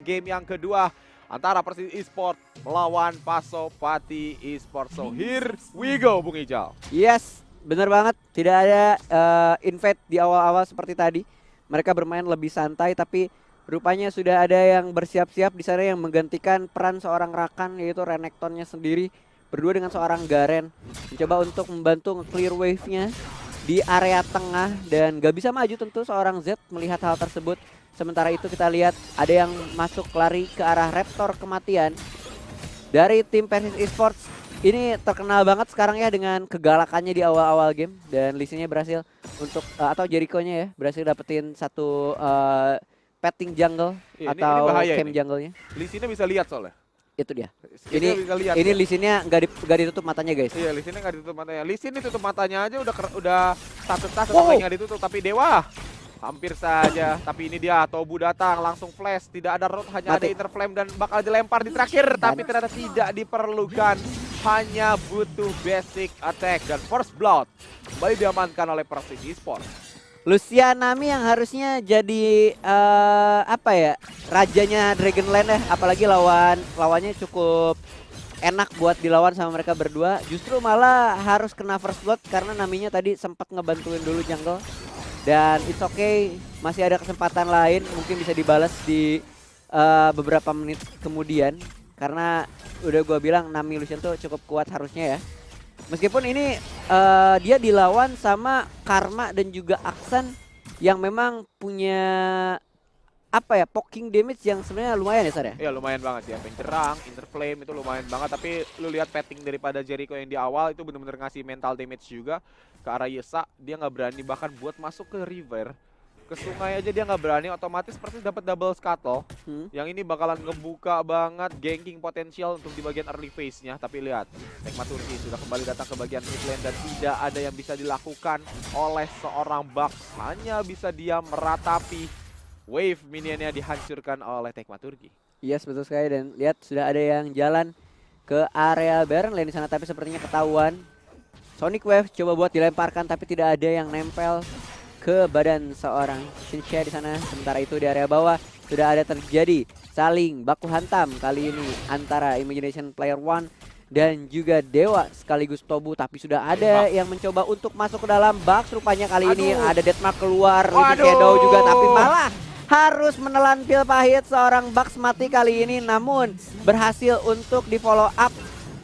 game yang kedua antara Persis Esports melawan Pasopati Esports. So here we go, Bung Ijal. Yes, bener banget. Tidak ada invade di awal-awal seperti tadi. Mereka bermain lebih santai, tapi rupanya sudah ada yang bersiap-siap di sana yang menggantikan peran seorang Rakan, yaitu Renektonnya sendiri berdua dengan seorang Garen, mencoba untuk membantu nge-clear wave-nya di area tengah dan gak bisa maju tentu seorang Z melihat hal tersebut. Sementara itu kita lihat ada yang masuk lari ke arah Raptor kematian dari tim Persis Esports. Ini terkenal banget sekarang ya dengan kegalakannya di awal-awal game, dan Lee-nya berhasil untuk atau Jericho-nya ya berhasil dapetin satu petting jungle atau camp jungle-nya. Lee-nya bisa lihat soalnya. Itu dia. Ini Lee-nya nggak ditutup matanya guys. Iya, Lee-nya nggak ditutup matanya. Lee-nya tutup matanya aja udah status nggak ditutup, tapi Dewa hampir saja. Tapi ini dia Tobu datang langsung flash, tidak ada root, hanya ada interflame dan bakal dilempar di terakhir, tapi ternyata tidak diperlukan. Hanya butuh basic attack dan first blood kembali diamankan oleh Persis Esports. Lucianami yang harusnya jadi apa ya, rajanya Dragonland ya, apalagi lawannya cukup enak buat dilawan sama mereka berdua, justru malah harus kena first blood karena Naminya tadi sempat ngebantuin dulu jungle. Dan it's okay, masih ada kesempatan lain, mungkin bisa dibalas di beberapa menit kemudian, karena udah gua bilang Nami Lucian tuh cukup kuat harusnya ya. Meskipun ini dia dilawan sama Karma dan juga Aksan yang memang punya apa ya, poking damage yang sebenarnya lumayan ya Sar ya? Iya lumayan banget sih, pencerang, interflame itu lumayan banget. Tapi lu lihat petting daripada Jericho yang di awal itu bener-bener ngasih mental damage juga ke arah Yesa. Dia nggak berani bahkan buat masuk ke river, ke sungai aja dia nggak berani, otomatis Persis dapat double scuttle. Yang ini bakalan ngebuka banget ganking potensial untuk di bagian early phase-nya. Tapi lihat, Tekma Turki sudah kembali datang ke bagian mid lane dan tidak ada yang bisa dilakukan oleh seorang Bucks. Hanya bisa dia meratapi wave minionnya dihancurkan oleh Tekma Turki. Yes, betul sekali, dan lihat sudah ada yang jalan ke area Baron lane di sana, tapi sepertinya ketahuan. Sonic Wave coba buat dilemparkan tapi tidak ada yang nempel ke badan seorang Shinshia di sana. Sementara itu di area bawah sudah ada terjadi saling baku hantam kali ini antara Imagination Player One dan juga Dewa sekaligus Tobu, tapi sudah ada yang mencoba untuk masuk ke dalam box. Rupanya kali ini ada Deathmark keluar, Shadow juga, tapi malah harus menelan pil pahit. Seorang Bucks mati kali ini, namun berhasil untuk di follow up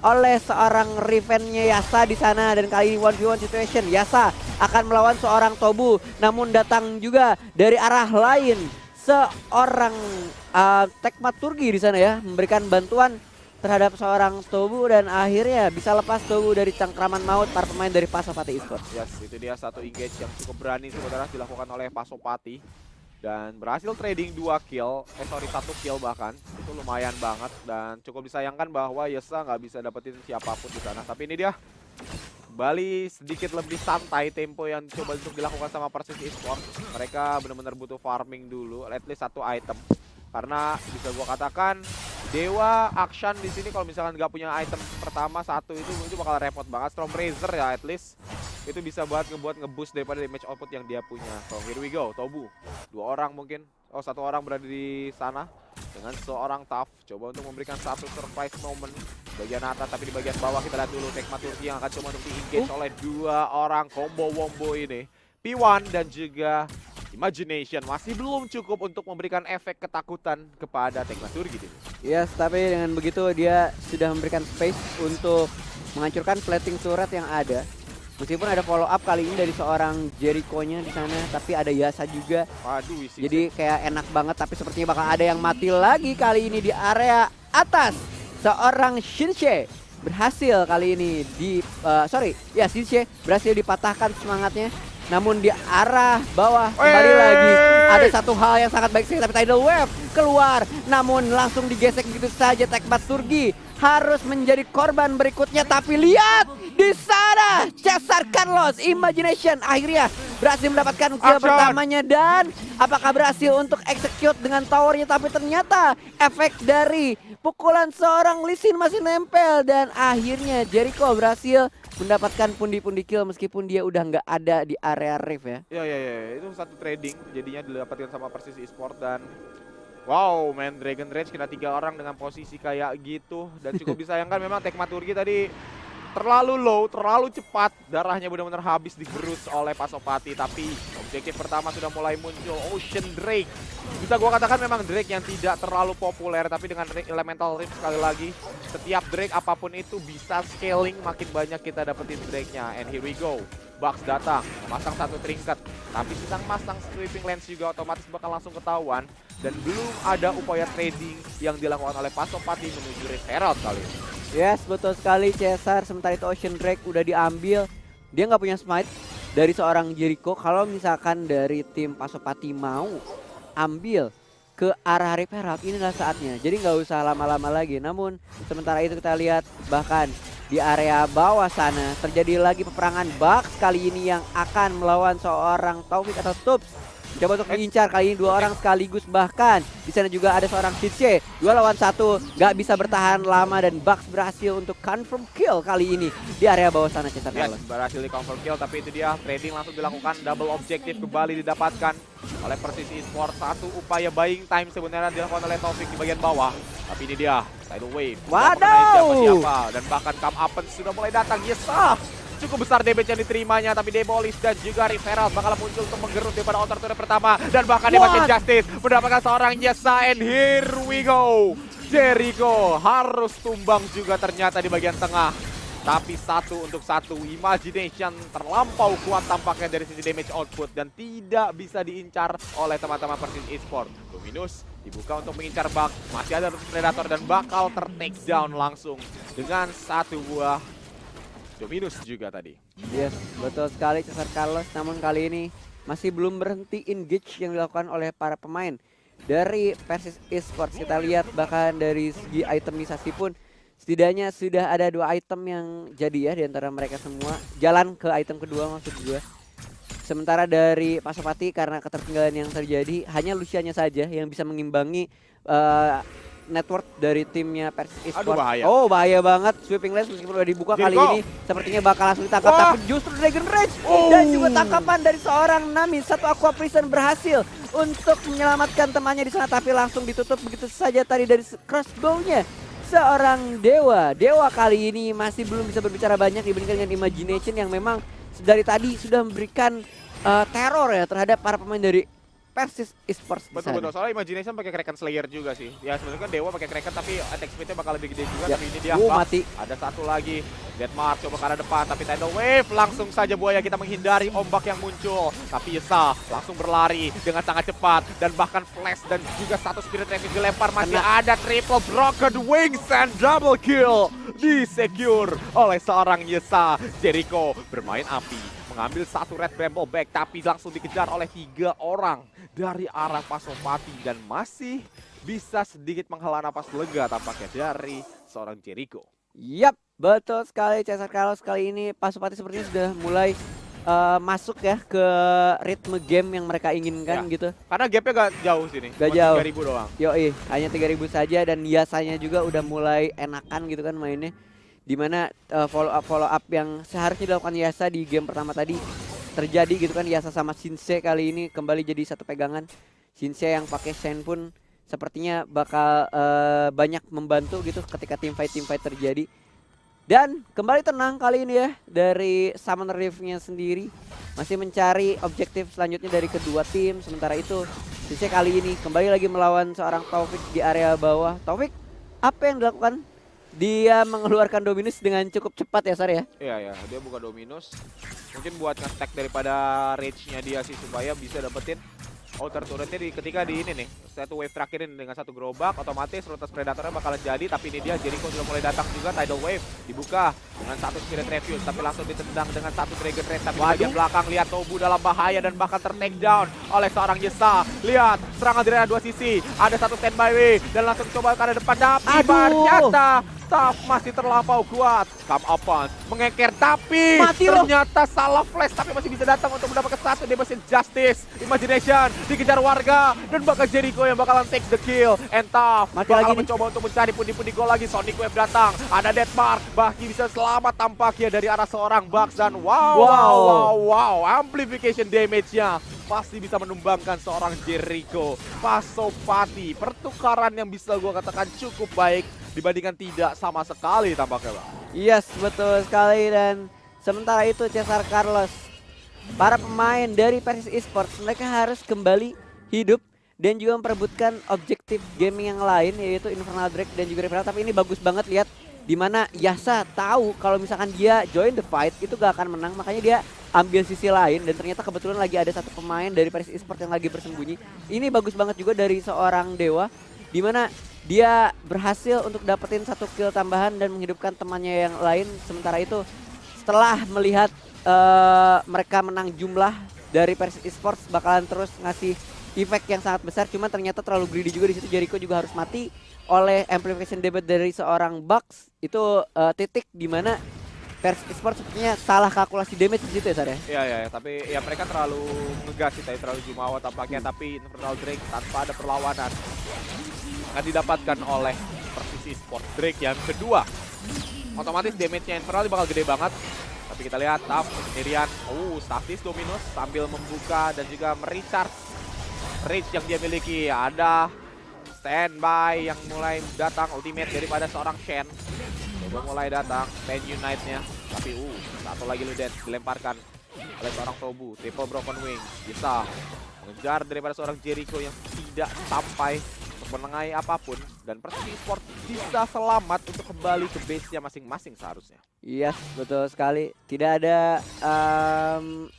oleh seorang Riven-nya Yasa di sana, dan kali ini 1v1 situation. Yasa akan melawan seorang Tobu, namun datang juga dari arah lain seorang Tekma Turki di sana ya, memberikan bantuan terhadap seorang Tobu dan akhirnya bisa lepas Tobu dari cengkraman maut para pemain dari Pasopati Esports. Yes, itu dia satu engage yang cukup berani sebenarnya dilakukan oleh Pasopati. Dan berhasil trading 1 kill bahkan. Itu lumayan banget dan cukup disayangkan bahwa Yesa nggak bisa dapetin siapapun di sana. Tapi ini dia kembali sedikit lebih santai tempo yang coba untuk dilakukan sama Persis Esports. Mereka benar-benar butuh farming dulu, at least 1 item. Karena bisa gua katakan Dewa Akshan di sini kalau misalkan nggak punya item pertama 1 itu bakal repot banget. Storm Razor ya at least itu bisa buat ngeboost daripada damage output yang dia punya. So here we go, Tobu 2 orang mungkin, 1 orang berada di sana dengan seorang Tough coba untuk memberikan satu surprise moment bagian atas. Tapi di bagian bawah kita lihat dulu Tekma Turki yang akan coba untuk di-engage oleh 2 orang combo wombo ini, P1 dan juga Imagination. Masih belum cukup untuk memberikan efek ketakutan kepada Tekma Turki. Yes, tapi dengan begitu dia sudah memberikan space untuk menghancurkan plating turret yang ada. Meskipun ada follow up kali ini dari seorang Jericho-nya di sana, tapi ada Yasa juga. Waduh, jadi kayak enak banget, tapi sepertinya bakal ada yang mati lagi kali ini di area atas. Seorang Shinshia berhasil kali ini Shinshia berhasil dipatahkan semangatnya. Namun di arah bawah kembali lagi ada satu hal yang sangat baik sekali, tapi Tidal Wave keluar, namun langsung digesek begitu saja. Tekma Turki harus menjadi korban berikutnya, tapi lihat di sana Cesar Carlos Imagination akhirnya berhasil mendapatkan kill pertamanya, dan apakah berhasil untuk execute dengan towernya, tapi ternyata efek dari pukulan seorang Lee Sin masih nempel, dan akhirnya Jericho berhasil mendapatkan pundi-pundi kill meskipun dia udah nggak ada di area Rift ya. Ya, itu satu trading jadinya didapatkan sama Persis Esports, dan Wow, main Dragon Rage kena 3 orang dengan posisi kayak gitu. Dan cukup disayangkan memang Tekmaturgi tadi terlalu low, terlalu cepat. Darahnya benar-benar habis digerus oleh Pasopati. Tapi objektif pertama sudah mulai muncul, Ocean Drake. Bisa gua katakan memang Drake yang tidak terlalu populer, tapi dengan Elemental Rift sekali lagi, setiap Drake apapun itu bisa scaling, makin banyak kita dapetin Drake-nya. And here we go. Bucks datang, memasang satu trinket, tapi sedang masang sweeping lens juga otomatis bakal langsung ketahuan. Dan belum ada upaya trading yang dilakukan oleh Pasopati menuju Referald kali ini. Yes, betul sekali Cesar. Sementara itu Ocean Drake udah diambil. Dia nggak punya smite dari seorang Jericho. Kalau misalkan dari tim Pasopati mau ambil ke arah Referald, inilah saatnya. Jadi nggak usah lama-lama lagi. Namun sementara itu kita lihat bahkan di area bawah sana terjadi lagi peperangan Bucks kali ini yang akan melawan seorang Taufik atau Stubbs. Coba untuk mengincar kali ini 2 orang sekaligus, bahkan di sana juga ada seorang Shinse. 2 lawan 1 nggak bisa bertahan lama dan Bucks berhasil untuk confirm kill kali ini di area bawah sana Cesar Carlos. Yes, berhasil di confirm kill, tapi itu dia trading langsung dilakukan, double objektif kembali didapatkan oleh Persisi Esports. Satu upaya buying time sebenarnya dilakukan oleh Taufik di bagian bawah, tapi ini dia Tidal Wave. Waduh! Siapa dan bahkan Come Up sudah mulai datang. Yes, cukup besar damage yang diterimanya, tapi Demolish dan juga Referald bakal muncul untuk menggerut daripada outer turret pertama. Dan bahkan Demolish Justice mendapatkan seorang Yesa, and here we go. Jericho harus tumbang juga ternyata di bagian tengah. Tapi 1-1, Imagination terlampau kuat tampaknya dari sisi damage output dan tidak bisa diincar oleh teman-teman Persisi Esports. Dominus dibuka untuk mengincar Bucks, masih ada Predator dan bakal ter-take down langsung dengan satu buah Dominus juga tadi. Yes, betul sekali Cesar Carlos. Namun kali ini masih belum berhenti engage yang dilakukan oleh para pemain dari Persisi Esports. Kita lihat bahkan dari segi itemisasi pun setidaknya sudah ada 2 item yang jadi ya di antara mereka semua. Jalan ke item kedua maksud gue. Sementara dari Pasopati karena ketertinggalan yang terjadi, hanya Lucianya saja yang bisa mengimbangi network dari timnya Persisi Esports. Aduh, bahaya. Oh, bahaya banget. Sweeping lens meskipun udah dibuka Jericho. kali ini sepertinya bakal langsung ditangkap, tapi justru Dragon Rage dan juga tangkapan dari seorang Nami. Satu Aqua Prison berhasil untuk menyelamatkan temannya di sana, tapi langsung ditutup begitu saja tadi dari crossbow-nya seorang Dewa. Dewa kali ini masih belum bisa berbicara banyak dibandingkan dengan Imagination yang memang dari tadi sudah memberikan teror ya terhadap para pemain dari Persisi Esports. Betul-betul, soalnya Imagination pakai Kraken Slayer juga sih. Ya sebenarnya kan Dewa pakai Kraken tapi attack speed-nya bakal lebih gede juga, Ya. tapi ini dia Mati. Ada satu lagi, Deadmark coba ke arah depan, tapi Tidal Wave langsung saja buaya kita menghindari ombak yang muncul. Tapi Yesa langsung berlari dengan sangat cepat dan bahkan flash dan juga satu Spirit Traffic dilempar, masih ada triple broken wings and double kill di secure oleh seorang Yesa. Jericho bermain api, mengambil satu red bramble back, tapi langsung dikejar oleh 3 orang dari arah Pasopati dan masih bisa sedikit menghela napas lega tampaknya dari seorang Jericho. Yap, betul sekali Cesar Carlos. Kali ini Pasopati sepertinya sudah mulai masuk ya ke ritme game yang mereka inginkan Ya. gitu. Karena gapnya gak jauh sini, Gak cuma jauh. 3.000 doang. Yoi, hanya 3.000 saja dan biasanya juga udah mulai enakan gitu kan mainnya. Dimana follow up yang seharusnya dilakukan Yasa di game pertama tadi terjadi gitu kan. Yasa sama Shinse kali ini kembali jadi satu pegangan. Shinse yang pakai Shen pun sepertinya bakal banyak membantu gitu ketika team fight terjadi. Dan kembali tenang kali ini ya dari Summoner Rift-nya sendiri. Masih mencari objektif selanjutnya dari kedua tim. Sementara itu Shinse kali ini kembali lagi melawan seorang Taufik di area bawah. Taufik, apa yang dilakukan? Dia mengeluarkan Dominus dengan cukup cepat ya Sar ya? Iya, dia buka Dominus. Mungkin buat nge-stack daripada rage-nya dia sih supaya bisa dapetin outer turretnya ketika di ini nih. Satu wave terakhir ini dengan satu gerobak, otomatis Rotas Predatornya bakalan jadi. Tapi ini dia Jericho sudah mulai datang juga. Tidal Wave dibuka dengan satu Spirit Refuse, tapi langsung ditendang dengan satu Dragon Rage. Tapi di bagian belakang lihat Tobu dalam bahaya dan bahkan ter-take down oleh seorang Yesa. Lihat serangan dari dua sisi, ada satu standby way dan langsung coba ke arah depan, tapi ternyata Staff masih terlampau kuat. Come Upon mengengker, tapi Mati ternyata salah flash, tapi masih bisa datang untuk mendapatkan satu Demosin Justice. Imagination dikejar warga dan bakal Jericho yang bakalan take the kill. And Tough Mati bakal lagi mencoba untuk mencari pundi-pundi gol lagi. Sonic Wave datang, ada Deadmark, Baki bisa selamat tampaknya dari arah seorang Bucks dan wow, amplification damage-nya pasti bisa menumbangkan seorang Jericho. Pasopati, pertukaran yang bisa gue katakan cukup baik dibandingkan tidak sama sekali tampaknya, Bang. Yes, betul sekali. Dan sementara itu Cesar Carlos, para pemain dari Persis Esports, mereka harus kembali hidup dan juga memperebutkan objektif gaming yang lain, yaitu Infernal Drake dan juga Revenant. Tapi ini bagus banget lihat dimana Yasa tahu kalau misalkan dia join the fight itu gak akan menang, makanya dia ambil sisi lain. Dan ternyata kebetulan lagi ada satu pemain dari Persis Esports yang lagi bersembunyi. Ini bagus banget juga dari seorang Dewa, dimana dia berhasil untuk dapetin satu kill tambahan dan menghidupkan temannya yang lain. Sementara itu setelah melihat mereka menang jumlah, dari Persis Esports bakalan terus ngasih efek yang sangat besar, cuman ternyata terlalu greedy juga di situ. Jericho juga harus mati oleh amplification damage dari seorang Bucks. Itu titik dimana Persis Esports sepertinya salah kalkulasi damage di situ ya, Sar ya? Iya, tapi ya mereka terlalu ngegas sih tadi, terlalu jumawa tampaknya. Tapi Infernal Drake tanpa ada perlawanan akan didapatkan oleh Persis Esports. Drake yang kedua, otomatis damage-nya Infernal bakal gede banget. Tapi kita lihat Tap sendirian, statis Dominus sambil membuka dan juga merecharge reach yang dia miliki. Ada standby yang mulai datang, ultimate daripada seorang Shen. Coba mulai datang, Pen Unite-nya. Tapi satu lagi Luden dilemparkan oleh seorang Tobu. Triple Broken Wing bisa mengejar daripada seorang Jericho yang tidak sampai untuk menengahi apapun. Dan Persis Esports bisa selamat untuk kembali ke base-nya masing-masing seharusnya. Iya, betul sekali. Tidak ada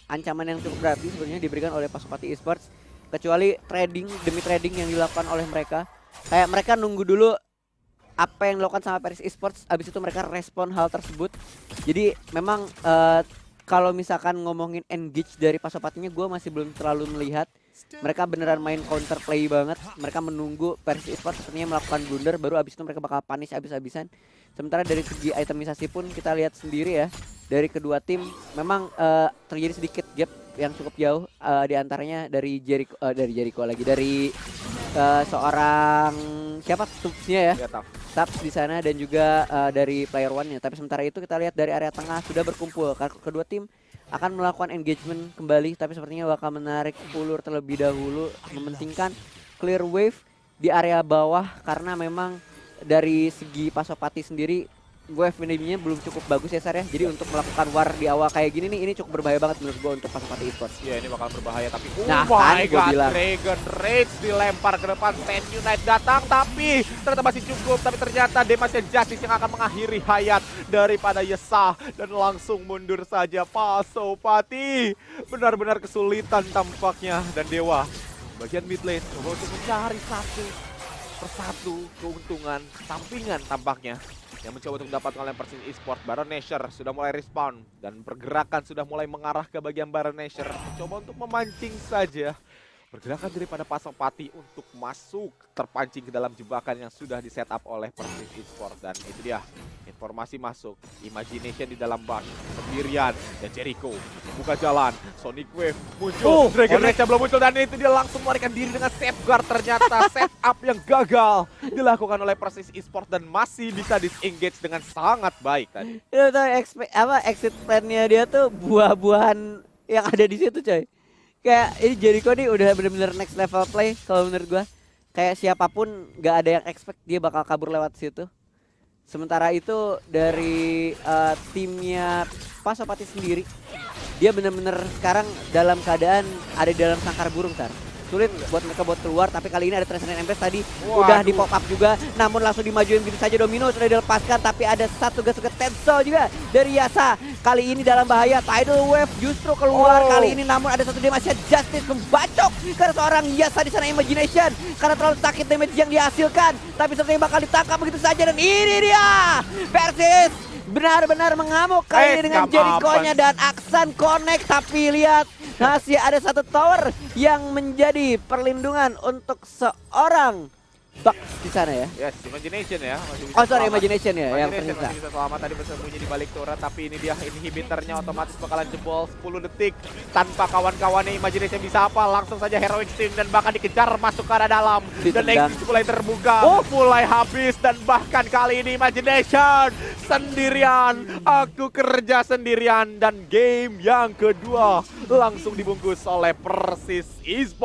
ancaman yang cukup berarti sebenarnya diberikan oleh Pasopati Esports, kecuali trading demi trading yang dilakukan oleh mereka. Kayak mereka nunggu dulu apa yang dilakukan sama Persis Esports, abis itu mereka respon hal tersebut. Jadi memang kalau misalkan ngomongin engage dari Pasopatinya, gue masih belum terlalu melihat. Mereka beneran main counter play banget. Mereka menunggu Persis Esports sepertinya melakukan blunder, baru abis itu mereka bakal punish abis-abisan. Sementara dari segi itemimisasi pun kita lihat sendiri ya, dari kedua tim memang terjadi sedikit gap yang cukup jauh, diantaranya dari Jericho lagi, dari seorang siapa Tubsnya ya, Taps di sana, dan juga dari player one-nya. Tapi sementara itu kita lihat dari area tengah sudah berkumpul. Kedua tim akan melakukan engagement kembali, tapi sepertinya bakal menarik ulur terlebih dahulu, mementingkan clear wave di area bawah, karena memang dari segi Pasopati sendiri wave manajemennya belum cukup bagus ya, Sar ya. Jadi untuk melakukan war di awal kayak gini nih, ini cukup berbahaya banget menurut gue untuk Pasopati Esports. Iya, ini bakal berbahaya, tapi Nah, my god, bilang. Dragon Rage dilempar ke depan. Pen Unite datang, tapi ternyata masih cukup. Tapi ternyata Demacia Justice yang akan mengakhiri hayat daripada Yesa, dan langsung mundur saja Pasopati. Benar-benar kesulitan tampaknya, dan Dewa bagian mid lane coba untuk mencari satu persatu keuntungan sampingan tampaknya yang mencoba untuk mendapatkan oleh Persis Esports. Baron Nashor sudah mulai respawn dan pergerakan sudah mulai mengarah ke bagian Baron Nashor, mencoba untuk memancing saja pergerakan daripada Pasopati untuk masuk, terpancing ke dalam jebakan yang sudah di setup oleh Persis Esports. Dan itu dia, informasi masuk, Imagination di dalam bak sendirian, dan Jericho buka jalan, Sonic Wave muncul, Dragon Rage belum muncul, dan itu dia langsung melarikan diri dengan safeguard. Ternyata setup yang gagal dilakukan oleh Persis Esports dan masih bisa disengage dengan sangat baik tadi. Itu tuh exit plan-nya dia tuh buah-buahan yang ada di situ, coy. Kayak ini Jericho nih udah bener-bener next level play kalau menurut gua. Kayak siapapun gak ada yang expect dia bakal kabur lewat situ. Sementara itu dari timnya Pasopati sendiri, dia bener-bener sekarang dalam keadaan ada di dalam sangkar burung, Tar. Sulit buat mereka buat keluar, tapi kali ini ada Transcendent Empress tadi. Udah di pop up juga, namun langsung dimajuin begitu saja. Domino sudah dilepaskan, tapi ada satu gas ke Tensou juga dari Yasa. Kali ini dalam bahaya, Tidal Wave justru keluar kali ini, namun ada satu Demacia Justice membacok ke seorang Yasa di sana Imagination karena terlalu sakit damage yang dihasilkan. Tapi sepertinya bakal ditangkap begitu saja, dan ini dia Persis benar-benar mengamuk kali ini dengan Jericho-nya dan Aksan connect. Tapi lihat, masih ada satu tower yang menjadi perlindungan untuk seorang stuck di sana ya. Yes, Imagination ya. Masih bisa Oh sorry, selamat. Imagination ya yang Imagination tersisa. masih bisa selamat tadi bersembunyi di balik turret, tapi ini dia inhibitornya otomatis bakalan jebol 10 detik tanpa kawan-kawannya. Imagination bisa apa? Langsung saja Heroic Stream dan bahkan dikejar masuk ke arah dalam. Dan Ditendang. exit mulai terbuka, Oh. mulai habis dan bahkan kali ini Imagination sendirian. Aku kerja sendirian dan game yang kedua langsung dibungkus oleh Persis Esports.